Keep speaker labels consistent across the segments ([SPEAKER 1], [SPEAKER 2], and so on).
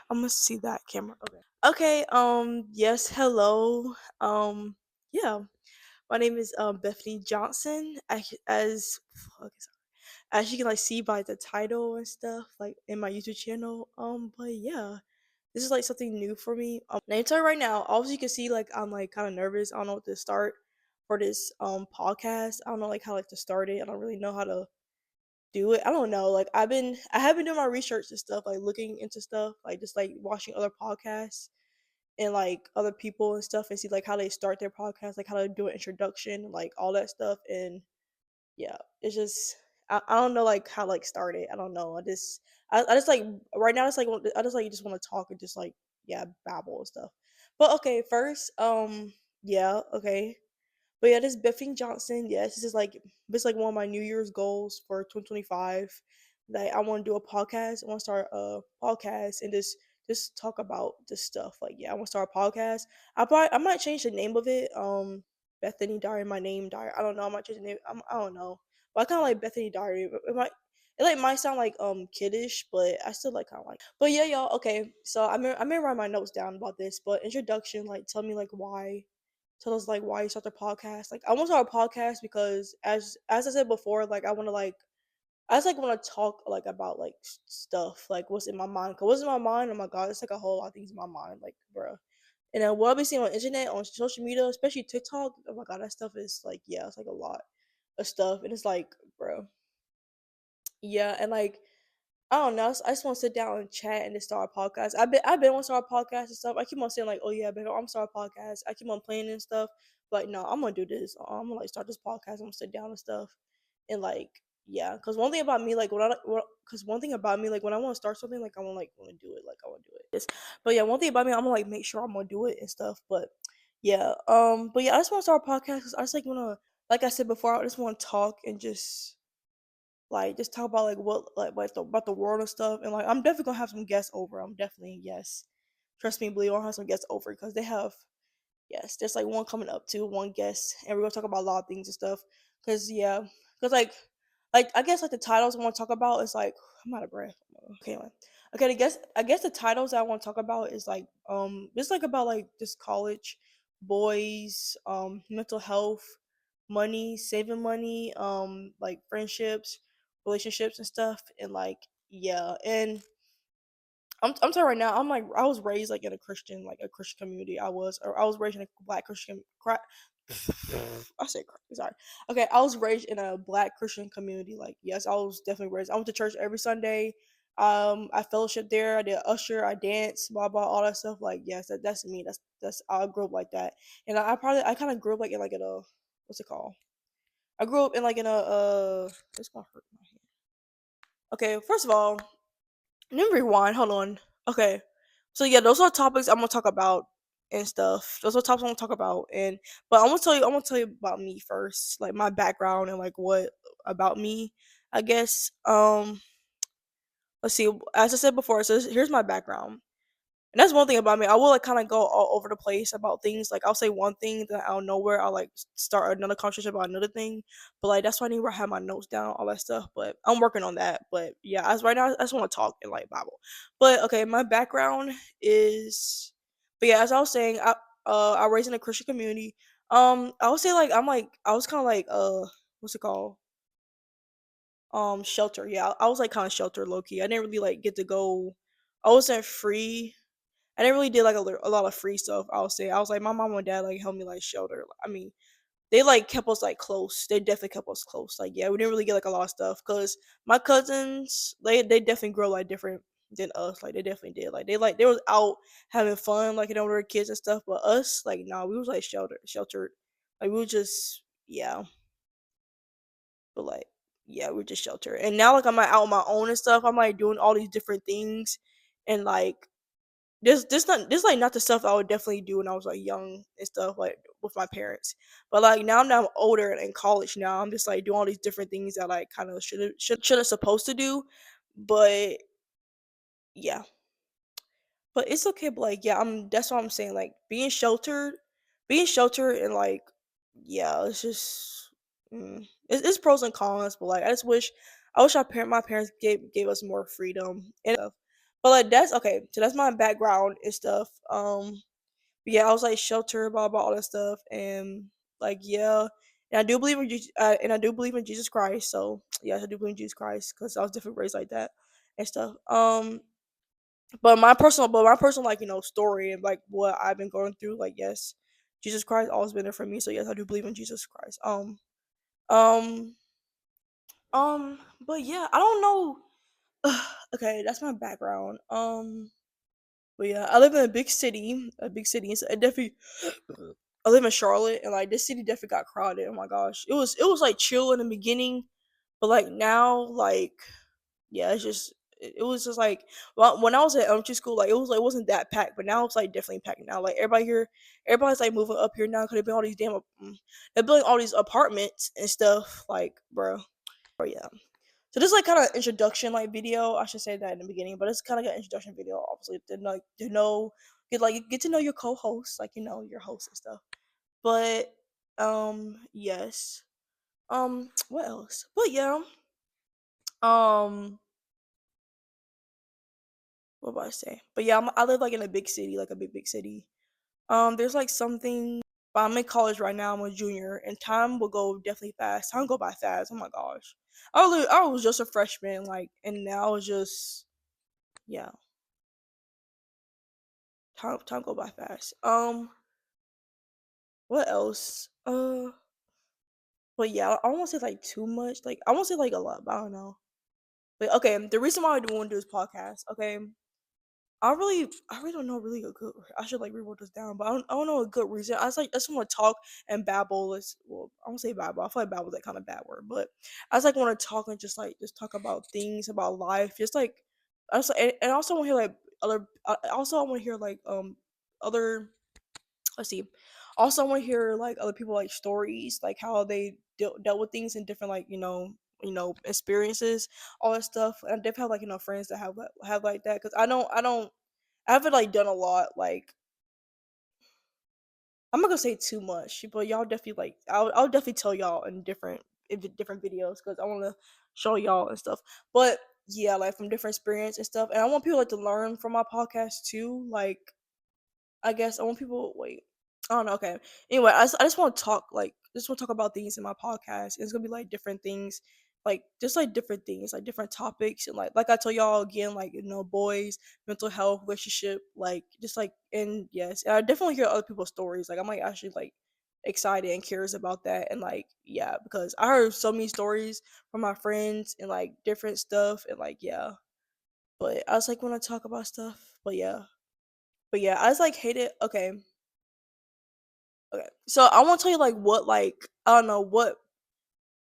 [SPEAKER 1] I'm gonna see that camera. Okay. Okay. Yes. Hello. Yeah. My name is Bethany Johnson. Okay, sorry. As you can like see by the title and stuff, like in my YouTube channel. But yeah, this is like something new for me. Now, tell you right now. Obviously, you can see like I'm like kind of nervous. I don't know what to start for this podcast. I don't know like how like to start it. I don't really know how to do it. I don't know. Like I have been doing my research and stuff, like looking into stuff, like just like watching other podcasts and like other people and stuff and see like how they start their podcast, like how to do an introduction, like all that stuff. And yeah, it's just I don't know like how like start it. I don't know. I just like right now it's like I just like just want to talk and just like yeah, babble and stuff. But okay, first, yeah, okay. But yeah, this Biffing Johnson, yes, this is like one of my New Year's goals for 2025. Like I want to do a podcast. I want to start a podcast and just talk about this stuff. Like yeah, I want to start a podcast. I might change the name of it. Bethany Diary, my name diary. I don't know. I might change the name. I don't know. But I kind of like Bethany Diary. It like might sound like kiddish, but I still like kind of like. But yeah, y'all. Okay, so I'm gonna write my notes down about this. But introduction, like tell me like why tell us like why you start the podcast. Like I want to start a podcast because as I said before, like I just like want to talk like about like stuff like what's in my mind. Cause what's in my mind? Oh my god, it's like a whole lot of things in my mind, like bruh. And then what I've been seeing on internet, on social media, especially TikTok. Oh my god, that stuff is like yeah, it's like a lot of stuff, and it's like bro, yeah, and like I don't know. I just want to sit down and chat and just start a podcast. I've been want to start a podcast and stuff. I keep on saying like, oh yeah, baby, I'm start a podcast. I keep on playing and stuff. But no, I'm gonna do this. I'm gonna like start this podcast. I'm gonna sit down and stuff, and like yeah. Cause one thing about me, like cause one thing about me, like when I want to start something, like I want to do it. Like I want to do it. But yeah, one thing about me, I'm gonna like make sure I'm gonna do it and stuff. But yeah, but yeah, I just want to start a podcast. Cause I just like wanna, like I said before, I just want to talk and just talk about like what about the world and stuff. And like I'm definitely gonna have some guests over. I'm definitely yes. Trust me, believe I'll have some guests over because they have yes. There's like one coming up too, one guest, and we're gonna talk about a lot of things and stuff. Cause yeah, cause like I guess like the titles I want to talk about is like I'm out of breath. Okay, man. Okay, I guess the titles I want to talk about is like it's like about like just college, boys, mental health, money, saving money, like friendships, relationships and stuff, and like yeah, and I'm telling you right now, I'm like I was raised like in a Christian community. I was raised in a black Christian. I said sorry. Okay, I was raised in a black Christian community. Like yes, I was definitely raised. I went to church every Sunday. I fellowship there. I did usher. I danced. Blah blah all that stuff. Like yes, that's me. That's I grew up like that. And I kind of grew up like in a what's it called? I grew up in like in a it's gonna hurt my hand. Okay, first of all, let me rewind. Hold on. Okay. So yeah, those are topics I'm gonna talk about and stuff. Those are topics I'm gonna talk about but I'm gonna tell you about me first, like my background and like what about me, I guess. Let's see, as I said before, so here's my background. And that's one thing about me. I will like kind of go all over the place about things. Like I'll say one thing, then out of nowhere I'll like start another conversation about another thing. But like that's why I need to have my notes down, all that stuff. But I'm working on that. But yeah, as right now I just want to talk and like Bible. But okay, my background is. But yeah, as I was saying, I raised in a Christian community. I would say like I was kind of like what's it called shelter. Yeah, I was like kind of sheltered low key. I didn't really like get to go. I wasn't free. I didn't really did like a lot of free stuff. I'll say I was like my mom and dad like helped me like shelter. I mean, they like kept us like close. They definitely kept us close. Like yeah, we didn't really get like a lot of stuff because my cousins they definitely grow like different than us. Like they definitely did. Like they was out having fun like you know with their kids and stuff. But us like nah, we was like sheltered. Like we were just yeah, but like yeah, we were just sheltered. And now like I'm like out on my own and stuff. I'm like doing all these different things and like this like not the stuff I would definitely do when I was like young and stuff like with my parents. But like now I'm older and in college now, I'm just like doing all these different things that like kind of shouldn't supposed to do. But yeah, but it's okay. But like yeah, I'm that's what I'm saying. Like being sheltered and like yeah, it's just it's pros and cons. But like I wish my parents gave us more freedom and stuff. But like that's okay. So that's my background and stuff. But yeah, I was like sheltered, blah all that stuff, and like yeah, and I do believe in and I do believe in Jesus Christ. So yes, I do believe in Jesus Christ because I was different raised like that and stuff. But my personal like story and like what I've been going through, like yes, Jesus Christ always been there for me. So yes, I do believe in Jesus Christ. Um, but yeah, I don't know. Okay, that's my background. But yeah, I live in a big city, So it definitely, I live in Charlotte, and like this city definitely got crowded. Oh my gosh, it was like chill in the beginning, but like now, like yeah, it was just like well, when I was at elementary school, like it wasn't that packed, but now it's like definitely packed now. Like everybody's like moving up here now because they're building all these they're building all these apartments and stuff. Like, bro, yeah. So this is like kind of introduction like video. I should say that in the beginning, but it's kind of like an introduction video, obviously to know get to know your co-host, like your host and stuff. But yes. What else? But yeah. Um what about I say? But yeah, I live like in a big city, like a big city. There's like something. But I'm in college right now. I'm a junior, and time will go definitely fast. Time go by fast. Oh my gosh. I was just a freshman, like, and now it's just yeah. Time go by fast. What else? But yeah, I won't say like too much. Like I won't say like a lot, but I don't know. But okay, the reason why I do want to do this podcast, okay, I really don't know really a good. I should like rewrite this down, but I don't know a good reason. I just want to talk and babble. Well, I won't say babble. I feel like babble is that kind of bad word, but I just like want to talk and just talk about things about life, just like and I also want to hear like other. I also want to hear like other let's see. Also, I want to hear like other people like stories, like how they dealt with things in different like experiences, all that stuff. And I definitely have like friends that have like that because I haven't like done a lot. Like I'm not gonna say too much, but y'all definitely like I'll definitely tell y'all in different videos because I want to show y'all and stuff. But yeah, like from different experience and stuff, and I want people like to learn from my podcast too. Like I guess I want people wait. I don't know. Okay. Anyway, I just want to talk just want to talk about things in my podcast. It's gonna be like different things, like just like different things, like different topics, and like I told y'all again, like boys, mental health, relationship, like just like and yes, and I definitely hear other people's stories. Like I'm like actually like excited and curious about that, and like yeah, because I heard so many stories from my friends and like different stuff, and like yeah, but I was like want to talk about stuff, but yeah, I just like hate it. Okay, okay. So I want to tell you like what I don't know what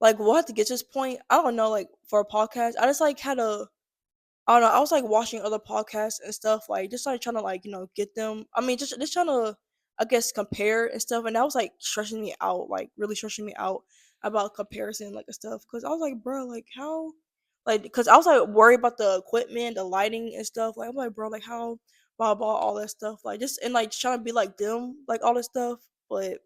[SPEAKER 1] like we'll have to get to this point. I don't know like for a podcast. I just like had a I don't know. I was like watching other podcasts and stuff, like just like trying to like get them. I mean, just trying to I guess compare and stuff, and that was like stressing me out, like really stressing me out about comparison like and stuff. Because I was like, bro, like how, like because I was like worried about the equipment, the lighting and stuff. Like I'm like, bro, like how, blah all that stuff, like just and like trying to be like them, like all this stuff, but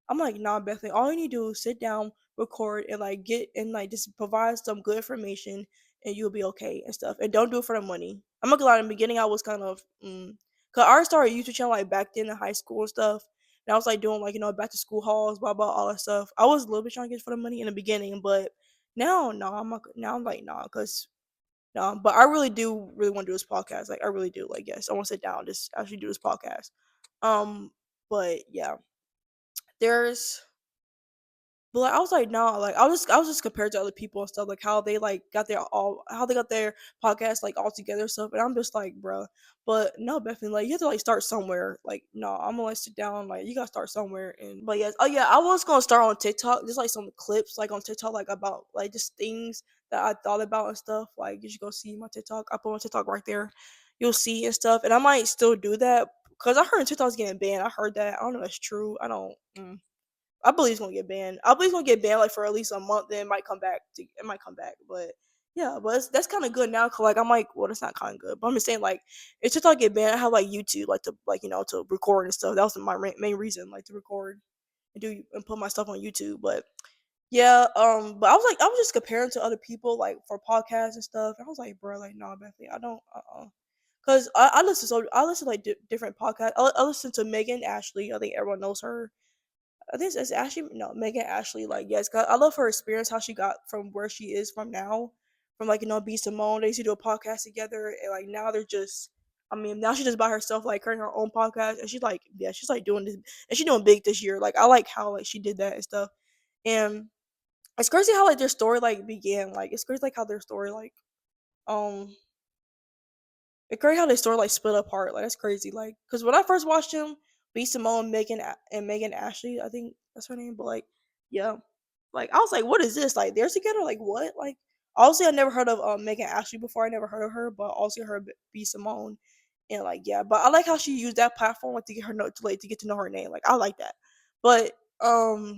[SPEAKER 1] I'm like, nah, Bethany, all you need to do is sit down, record, and like get and like just provide some good information, and you'll be okay and stuff. And don't do it for the money. I'm not gonna lie. In the beginning, I was kind of, cause I already started a YouTube channel like back then in high school and stuff. And I was like doing like back to school hauls, all that stuff. I was a little bit trying to get it for the money in the beginning, but now, no, I'm not. Now I'm like, nah, cause no. But I really want to do this podcast. Like I really do. Like yes, I want to sit down, just actually do this podcast. Um, but yeah, there's but like, I was like, no, like I was just compared to other people and stuff, like how they like how they got their podcast like all together and stuff, and I'm just like, bro. But no, Bethany, like you have to like start somewhere. Like no, I'm gonna like sit down, like you gotta start somewhere. And but yes, oh yeah, I was gonna start on TikTok, just like some clips like on TikTok, like about like just things that I thought about and stuff. Like you should go see my TikTok. I put my TikTok right there. You'll see and stuff, and I might still do that because I heard TikTok's getting banned. I heard that. I don't know if that's true. I don't. I believe it's gonna get banned. I believe it's gonna get banned like for at least a month. Then it might come back. It might come back, but yeah, but that's kind of good now. Cause like I'm like, well, that's not kind of good. But I'm just saying like, if TikTok get banned, I have like YouTube like to like to record and stuff. That was my main reason like to record and do and put my stuff on YouTube. But yeah, but I was just comparing to other people like for podcasts and stuff. And I was like, bro, like, nah, Bethany, I don't. Cause I listen to like different podcasts. I listen to Megan Ashley. I think everyone knows her. I think it's Ashley. No, Megan Ashley. Like yes, 'cause I love her experience. How she got from where she is from now, from like B Simone. They used to do a podcast together, and like now they're just. I mean, now she's just by herself, like creating her own podcast, and she's like, yeah, she's like doing this, and she's doing big this year. Like I like how like she did that and stuff, and it's crazy how like their story like began. Like it's crazy like how their story like um it's crazy how their story like split apart. Like that's crazy. Like because when I first watched him, B Simone, and Megan Ashley, I think that's her name. But like yeah, like I was like, what is this? Like they're together? Like what? Like obviously I never heard of Megan Ashley before. I never heard of her, but also heard B Simone. And like yeah, but I like how she used that platform like to get her know to like to get to know her name. Like I like that. But whew,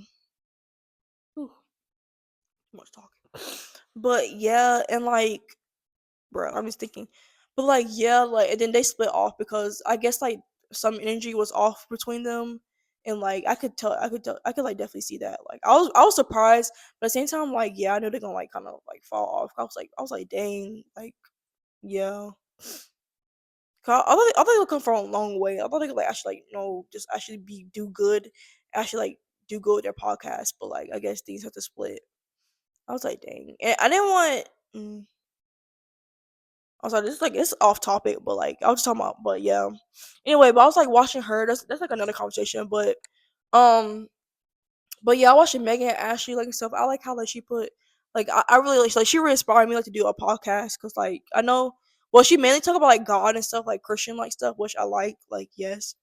[SPEAKER 1] too much talking. But yeah, and like bro, I'm just thinking. But like yeah, like and then they split off because I guess like some energy was off between them. And like I could like definitely see that. Like I was surprised, but at the same time, like yeah, I knew they're gonna like kind of like fall off. I was like, dang, like yeah. 'Cause I thought they would come from a long way. I thought they could like actually like just actually be do good, actually like do good with their podcast. But like I guess things have to split. I was like, dang, and I didn't want. I was like, this is like it's off topic, but like I was just talking about, but yeah. Anyway, but I was like watching her. That's like another conversation, um, but yeah, I watching Megan and Ashley like and stuff. I like how like she put like I really like she really inspired me like to do a podcast because like I know well she mainly talk about like God and stuff like Christian like stuff which I like yes,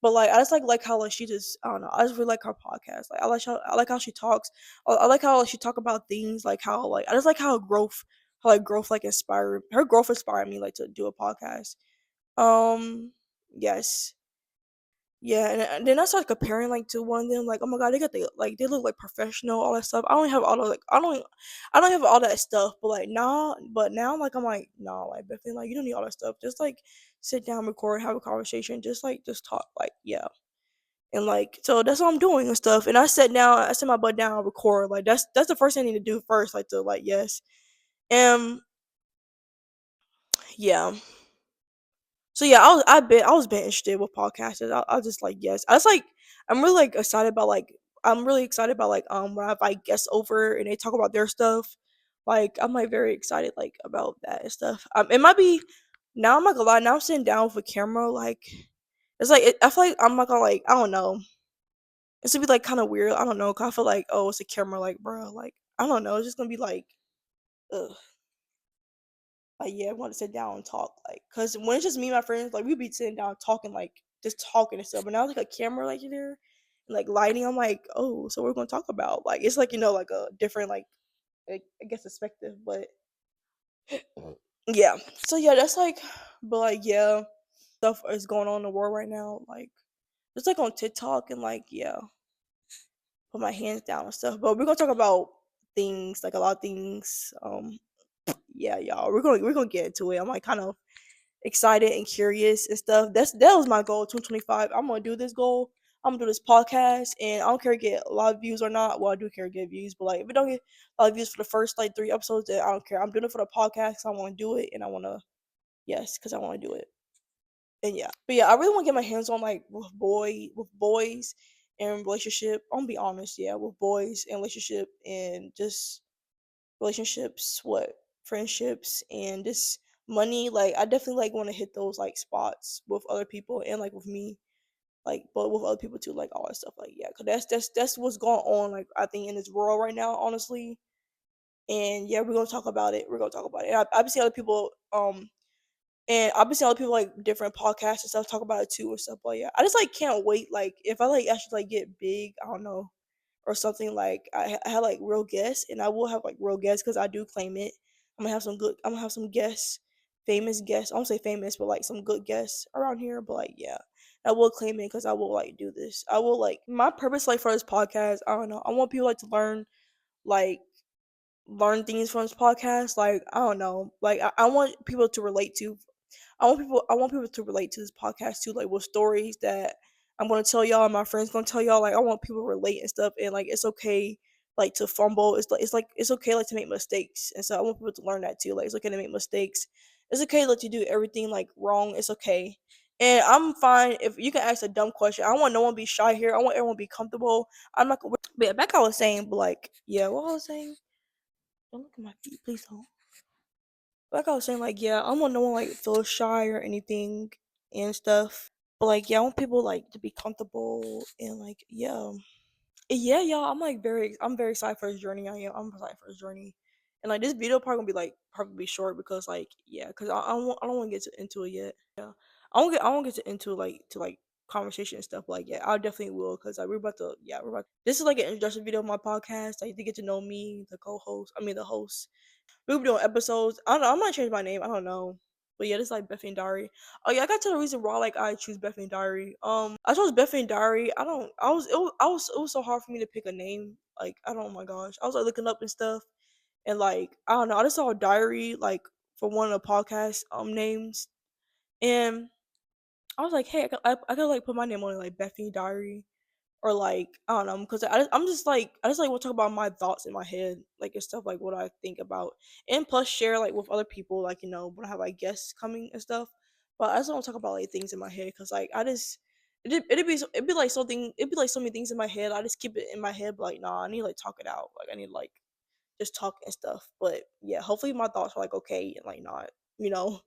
[SPEAKER 1] but like I just like how like she just I don't know I just really like her podcast like I like how she talks I like how like, she talk about things like how like I just like how like growth like inspired her growth inspired me like to do a podcast yes yeah, and then I started comparing like to one of them, like, oh my god, they look like professional, all that stuff. I don't have all the like, I don't have all that stuff. But now, like, I'm like, no, like, definitely, like, you don't need all that stuff. Just like, sit down, record, have a conversation, just talk, like, yeah, and like, so that's what I'm doing and stuff. And I set my butt down, record, like, that's the first thing I need to do first, like, to like, yes, and yeah. So yeah, I was been interested with podcasters. I was just like yes, I was like I'm really like excited about like I'm really excited about like when I have like guests over and they talk about their stuff. Like I'm like very excited like about that and stuff. It might be now I'm not gonna lie. Now I'm sitting down with a camera. Like it's like I feel like I'm not gonna like I don't know. It's gonna be like kind of weird. I don't know. 'Cause I feel like oh it's a camera. Like bro. Like I don't know. It's just gonna be like ugh. Like, yeah, I want to sit down and talk, like, cause when it's just me and my friends, like, we be sitting down talking, like, just talking and stuff. But now, like, a camera, like, you there, and, like, lighting, I'm like, oh, so we're gonna talk about, like, it's like, like a different, like, I guess, perspective, but yeah. So yeah, that's like, but like, yeah, stuff is going on in the world right now, like, just like on TikTok and like, yeah, put my hands down and stuff. But we're gonna talk about things, like a lot of things. Yeah, y'all, we're gonna get into it. I'm like kind of excited and curious and stuff. That was my goal, 2025. I'm gonna do this goal. I'm gonna do this podcast, and I don't care to get a lot of views or not. Well, I do care to get views, but like if it don't get a lot of views for the first like 3 episodes, then I don't care. I'm doing it for the podcast. 'Cause I want to do it, and I want to yes, because I want to do it. And yeah, but yeah, I really want to get my hands on like with boys and relationship. I'm gonna be honest, yeah, with boys and relationship and just relationships, what friendships and just money. Like I definitely like want to hit those like spots with other people and like with me, like but with other people too, like all that stuff. Like yeah, cause that's what's going on. Like I think in this world right now, honestly. And yeah, we're gonna talk about it. We're gonna talk about it. I've been seeing other people and I've been seeing other people like different podcasts and stuff talk about it too and stuff. But yeah, I just like can't wait. Like if I like actually like get big, I don't know or something like I had like real guests and I will have like real guests because I do claim it. I'm gonna have some guests, famous guests. I won't say famous, but like some good guests around here. But like yeah, I will claim it because I will like do this. I will like my purpose like for this podcast. I don't know. I want people like to like learn things from this podcast. Like I don't know. Like I want people to relate to I want people to relate to this podcast too, like with stories that I'm gonna tell y'all and my friends gonna tell y'all. Like I want people to relate and stuff and like it's okay like to fumble. It's like it's okay like to make mistakes. And so I want people to learn that too. Like it's okay to make mistakes It's okay to let you do everything like wrong. It's okay. And I'm fine if you can ask a dumb question. I don't want no one to be shy here. I want everyone to be comfortable. I'm not gonna. But yeah, back I was saying, but like, yeah, what I was saying. Don't look at my feet, please don't. Like I was saying, like, yeah, I don't want no one like feel shy or anything and stuff. But like, yeah, I want people like to be comfortable and like, yeah. Yeah, y'all, I'm very excited for this journey. I'm excited for this journey, and like this video probably gonna be like probably short because like yeah, because I don't want to get into it yet. Yeah, I won't get into like conversation and stuff. Like yeah, I definitely will because like we're about to yeah we're about. This is like an introduction video of my podcast. Like to get to know me, the co-host. I mean the host. We'll be doing episodes. I don't know. I might change my name. I don't know. But yeah, this is like Bethany Diary. Oh yeah, I got to the reason why like I choose Bethany Diary. I chose Bethany Diary. I don't. It was so hard for me to pick a name. Like I don't. Oh my gosh, I was like looking up and stuff, and like I don't know. I just saw a diary like for one of the podcast names, and I was like, hey, I could like put my name on it like Bethany Diary or like I don't know because I'm just like I just like want to talk about my thoughts in my head like and stuff like what I think about and plus share like with other people like when I have like guests coming and stuff. But I just want to talk about like things in my head because like I just it'd be like something it'd be like so many things in my head. I just keep it in my head, but like nah, I need to like talk it out. Like I need to like just talk and stuff. But yeah, hopefully my thoughts are like okay and like not you know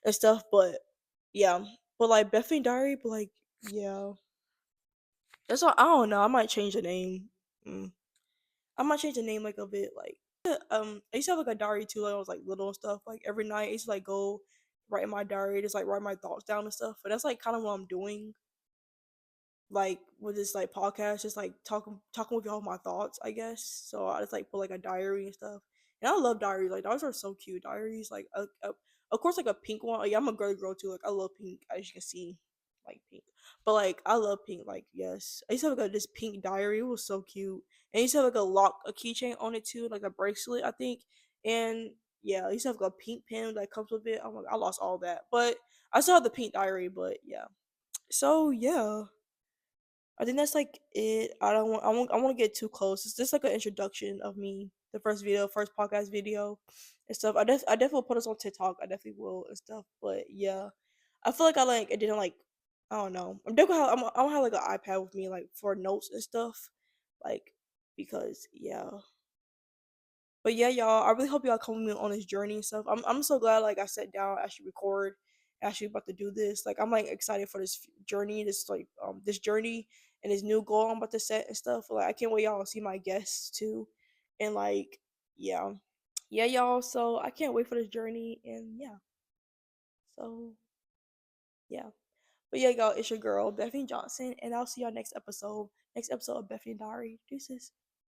[SPEAKER 1] and stuff. But yeah, but like Bethany Diary, but like yeah. That's all. I don't know. I might change the name. Mm. I might change the name like of it. Like I used to have like a diary too. Like I was like little and stuff. Like every night I used to like go write in my diary, just like write my thoughts down and stuff. But that's like kind of what I'm doing like with this like podcast, just like talking with y'all my thoughts, I guess. So I just like put like a diary and stuff. And I love diaries. Like diaries are so cute. Diaries, like of course like a pink one. Like, yeah, I'm a girly girl too. Like I love pink, as you can see, like pink. But like I love pink. Like yes, I used to have like this pink diary. It was so cute. And I used to have like a keychain on it too, like a bracelet, I think. And yeah, I used to have like a pink pen that comes with it. Oh my, I lost all that, but I still have the pink diary. But yeah, so yeah. I think that's like it. I want to get too close. It's just like an introduction of me, the first video, first podcast video, and stuff. I definitely will put us on TikTok. I definitely will and stuff. But yeah, I feel like I like it didn't like. I don't know. I'm definitely I'm gonna have like an iPad with me like for notes and stuff, like because yeah. But yeah, y'all, I really hope y'all come with me on this journey and stuff. I'm so glad like I sat down, actually record, actually about to do this. Like I'm like excited for this journey, this like this journey and this new goal I'm about to set and stuff. Like I can't wait y'all to see my guests too, and like yeah, yeah, y'all. So I can't wait for this journey and yeah. So yeah, but yeah, y'all, it's your girl Bethany Johnson, and I'll see y'all next episode. Next episode of Bethany Diary. Deuces.